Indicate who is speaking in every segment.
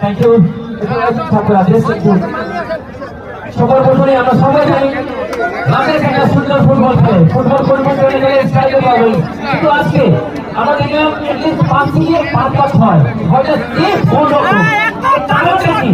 Speaker 1: Thank you. সবার প্রথমে আমরা সবাই জানি বাংলাদেশ একটা সুন্দর ফুটবল খেলে, ফুটবল পরিবর্তন গেলে স্ট্রাইকার পাবেন, কিন্তু আজকে আমরা দেখলাম এটলিস্ট 5 থেকে 5 বা 6 হয়তো 3 গোল রকম কারণটা কি?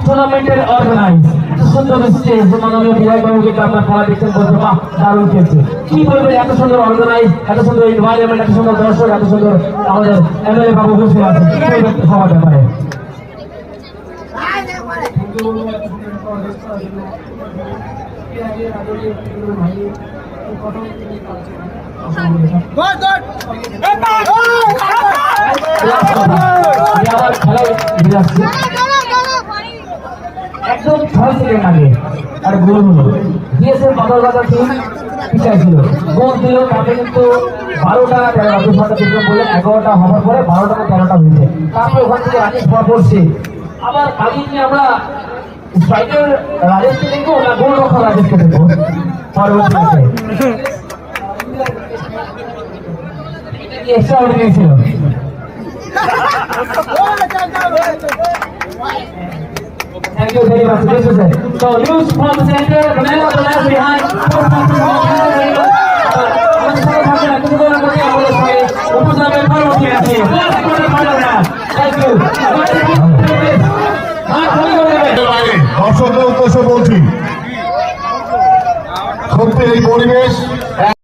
Speaker 1: টুর্নামেন্টের অর্গানাইজ সুন্দর স্টেজ, মাননীয় বিধায়ক বাবুকে আপনার পড়া দেখছেন, বলছে বাহ দারুণ খেলছে। কি বলবেন, এত সুন্দর অর্গানাইজ, এত সুন্দর এনভায়রনমেন্ট, এত সুন্দর দর্শক, এত সুন্দর আমাদের এমএলএ বাবু বসে আছেন, কি বলবেন সবার ব্যাপারে? একদম 6 সেকেন্ড আগে আর গোল হলো, দিয়েছে বাদলবাজার টিম পিছায় ছিল, গোল দিল। তাতে কিন্তু 12টা 13 বলে 11টা হওয়ার পরে 12টা 13টা হয়েছে। তারপরে ওখান থেকে রাজেশ পড়ছে, আবার কাজী নিয়ে আমরা স্ট্রাইকার রাজেশকে দেখবো না গোল রক্ষা রাজেশকে দেখবো পরবর্তীতে। এক্সট্রা অর্ডিনারি ছিল। Thank you very much. This is it. So, news from the center, the man of the left behind.
Speaker 2: দর্শকদের উদ্দেশ্যে বলছি, সত্যি এই পরিবেশ